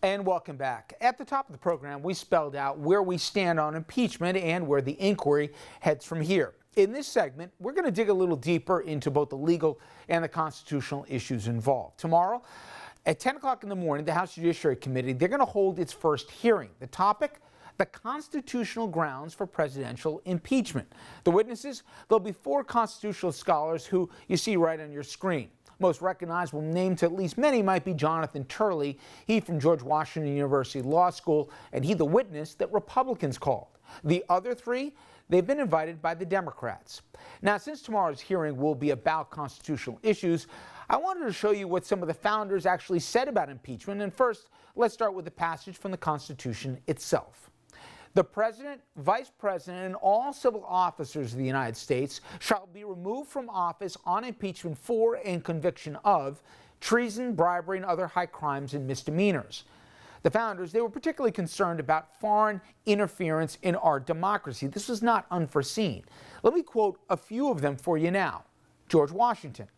And welcome back. At the top of the program, we spelled out where we stand on impeachment and where the inquiry heads from here. In this segment, we're going to dig a little deeper into both the legal and the constitutional issues involved. Tomorrow, at 10 o'clock in the morning, the House Judiciary Committee, they're going to hold its first hearing. The topic, the constitutional grounds for presidential impeachment. The witnesses, there'll be 4 constitutional scholars who you see right on your screen. Most recognizable name to at least many might be Jonathan Turley. He from George Washington University Law School, and he the witness that Republicans called. The other 3, they've been invited by the Democrats. Now, since tomorrow's hearing will be about constitutional issues, I wanted to show you what some of the founders actually said about impeachment. And first, let's start with a passage from the Constitution itself. The President, Vice President, and all civil officers of the United States shall be removed from office on impeachment for and conviction of treason, bribery, and other high crimes and misdemeanors. The founders, they were particularly concerned about foreign interference in our democracy. This was not unforeseen. Let me quote a few of them for you now. George Washington.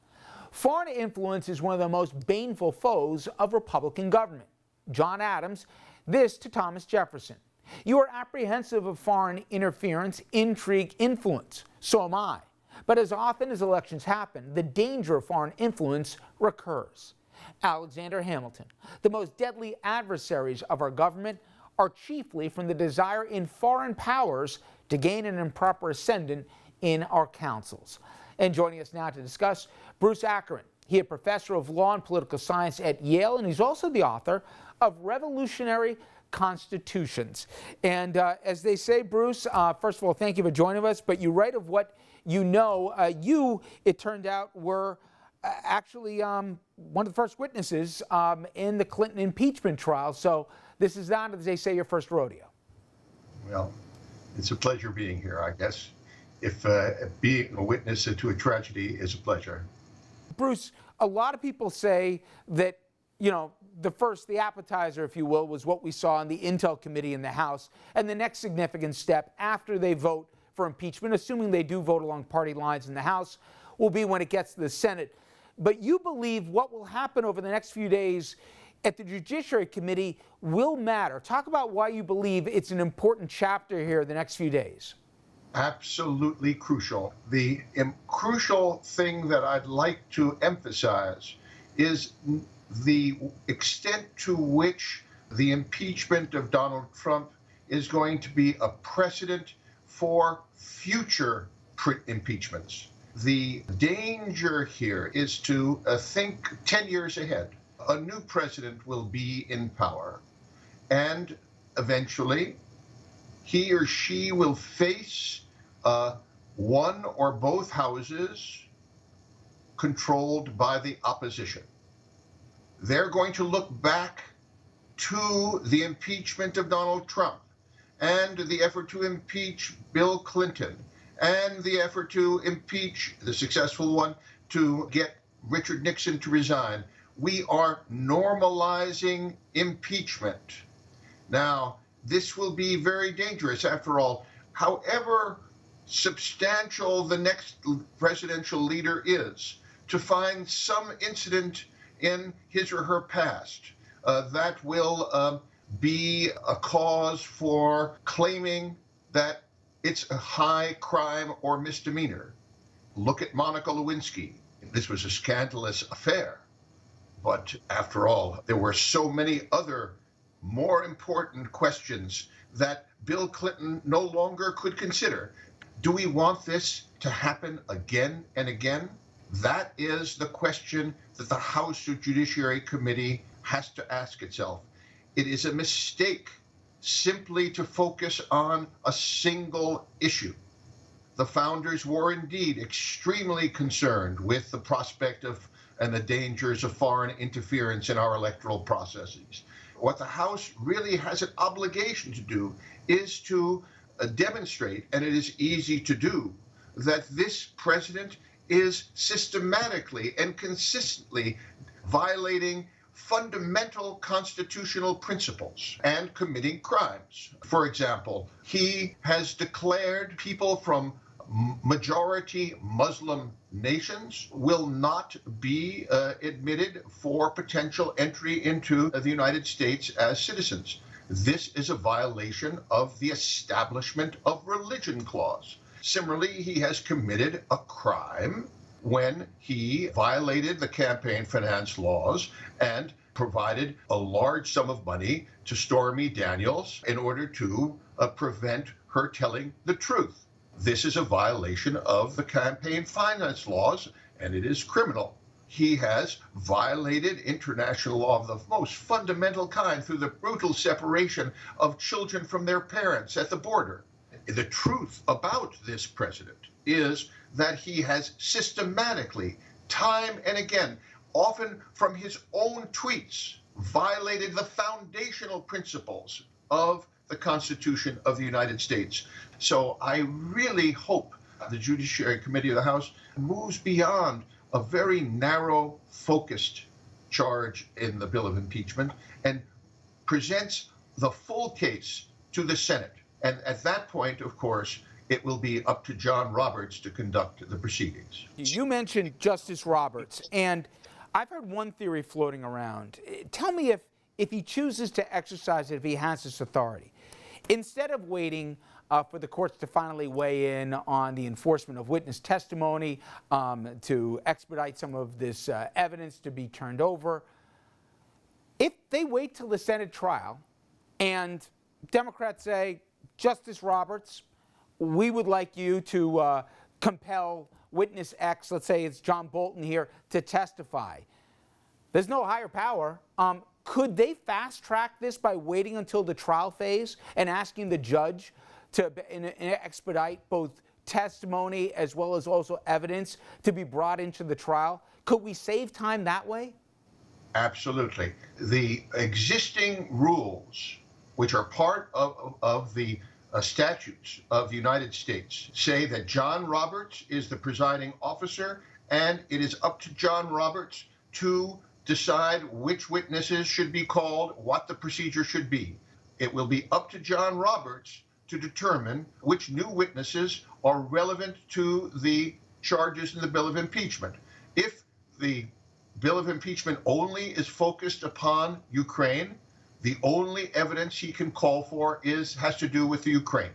Foreign influence is one of the most baneful foes of Republican government. John Adams. This to Thomas Jefferson. You are apprehensive of foreign interference, intrigue, influence. So am I. But as often as elections happen, the danger of foreign influence recurs. Alexander Hamilton. The most deadly adversaries of our government are chiefly from the desire in foreign powers to gain an improper ascendant in our councils. And joining us now to discuss, Bruce Ackerman. He is a professor of law and political science at Yale, and he's also the author of Revolutionary Constitutions. And as they say, Bruce, first of all, thank you for joining us. But you write of what you know. It turned out, were actually one of the first witnesses in the Clinton impeachment trial. So this is not, as they say, your first rodeo. Well, it's a pleasure being here, I guess. If being a witness to a tragedy is a pleasure. Bruce, a lot of people say that, you know, the appetizer, if you will, was what we saw in the Intel Committee in the House. And the next significant step after they vote for impeachment, assuming they do vote along party lines in the House, will be when it gets to the Senate. But you believe what will happen over the next few days at the Judiciary Committee will matter. Talk about why you believe it's an important chapter here the next few days. Absolutely crucial. The crucial thing that I'd like to emphasize is the extent to which the impeachment of Donald Trump is going to be a precedent for future impeachments. The danger here is to think 10 years ahead. A new president will be in power, and eventually he or she will face one or both houses controlled by the opposition. They're going to look back to the impeachment of Donald Trump and the effort to impeach Bill Clinton and the effort to impeach, the successful one, to get Richard Nixon to resign. We are normalizing impeachment. Now, this will be very dangerous. After all, however substantial the next presidential leader is, to find some incident in his or her past that will be a cause for claiming that it's a high crime or misdemeanor. Look at Monica Lewinsky. This was a scandalous affair. But after all, there were so many other more important questions that Bill Clinton no longer could consider. Do we want this to happen again and again? That is the question that the House Judiciary Committee has to ask itself. It is a mistake simply to focus on a single issue. The founders were indeed extremely concerned with the prospect of and the dangers of foreign interference in our electoral processes. What the House really has an obligation to do is to demonstrate, and it is easy to do, that this president is systematically and consistently violating fundamental constitutional principles and committing crimes. For example, he has declared people from majority Muslim nations will not be admitted for potential entry into the United States as citizens. This is a violation of the Establishment of Religion Clause. Similarly, he has committed a crime when he violated the campaign finance laws and provided a large sum of money to Stormy Daniels in order to prevent her telling the truth. This is a violation of the campaign finance laws, and it is criminal. He has violated international law of the most fundamental kind through the brutal separation of children from their parents at the border. The truth about this president is that he has systematically, time and again, often from his own tweets, violated the foundational principles of the Constitution of the United States. So I really hope the Judiciary Committee of the House moves beyond a very narrow, focused charge in the bill of impeachment and presents the full case to the Senate. And at that point, of course, it will be up to John Roberts to conduct the proceedings. You mentioned Justice Roberts, and I've heard one theory floating around. Tell me if he chooses to exercise it, if he has this authority. Instead of waiting for the courts to finally weigh in on the enforcement of witness testimony, to expedite some of this evidence to be turned over, if they wait till the Senate trial and Democrats say, Justice Roberts, we would like you to compel witness X, let's say it's John Bolton here, to testify. There's no higher power. Could they fast track this by waiting until the trial phase and asking the judge to expedite both testimony as well as also evidence to be brought into the trial? Could we save time that way? Absolutely. The existing rules, which are part of the statutes of the United States, say that John Roberts is the presiding officer, and it is up to John Roberts to decide which witnesses should be called, what the procedure should be. It will be up to John Roberts to determine which new witnesses are relevant to the charges in the bill of impeachment. If the bill of impeachment only is focused upon Ukraine, the only evidence he can call for has to do with the Ukraine.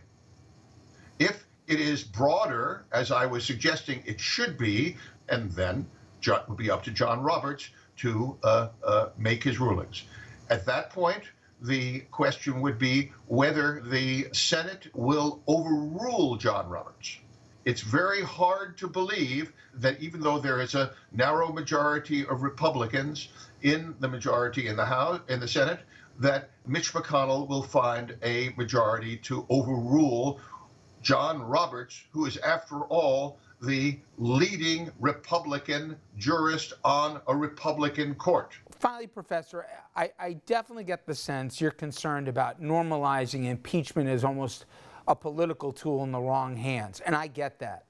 If it is broader, as I was suggesting it should be, and then it will be up to John Roberts to make his rulings. At that point, the question would be whether the Senate will overrule John Roberts. It's very hard to believe that even though there is a narrow majority of Republicans in the majority in the House, in the Senate, that Mitch McConnell will find a majority to overrule John Roberts, who is, after all, the leading Republican jurist on a Republican court. Finally, Professor, I definitely get the sense you're concerned about normalizing impeachment as almost a political tool in the wrong hands, and I get that.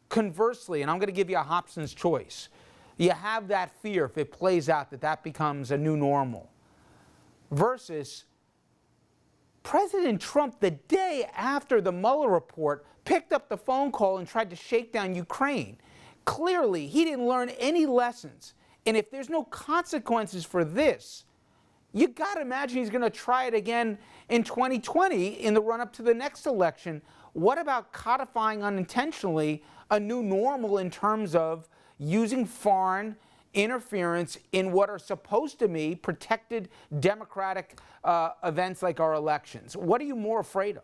Conversely, and I'm going to give you a Hobson's choice, you have that fear if it plays out that becomes a new normal. Versus President Trump, the day after the Mueller report, picked up the phone call and tried to shake down Ukraine. Clearly, he didn't learn any lessons. And if there's no consequences for this, you got to imagine he's going to try it again in 2020 in the run-up to the next election. What about codifying unintentionally a new normal in terms of using foreign interference in what are supposed to be protected democratic events like our elections? What are you more afraid of?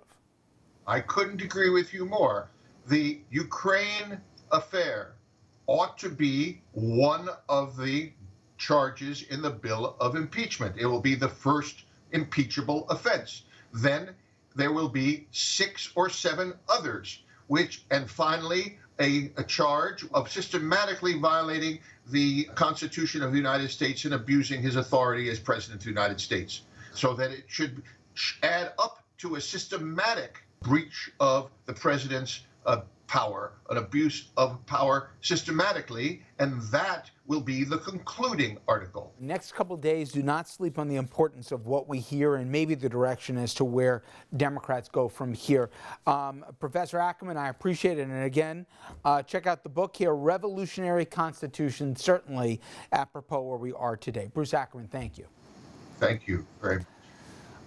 I couldn't agree with you more. The Ukraine affair ought to be one of the charges in the bill of impeachment. It will be the first impeachable offense. Then there will be 6 or 7 others, and finally a charge of systematically violating the Constitution of the United States and abusing his authority as President of the United States. So that it should add up to a systematic breach of the president's power, an abuse of power systematically, and that will be the concluding article. Next couple of days, do not sleep on the importance of what we hear and maybe the direction as to where Democrats go from here. Professor Ackerman, I appreciate it. And again, check out the book here, Revolutionary Constitution, certainly apropos where we are today. Bruce Ackerman, thank you. Thank you very much.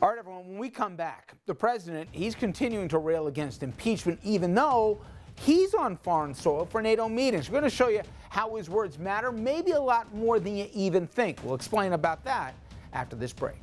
All right, everyone, when we come back, the president, he's continuing to rail against impeachment, even though he's on foreign soil for NATO meetings. We're going to show you how his words matter, maybe a lot more than you even think. We'll explain about that after this break.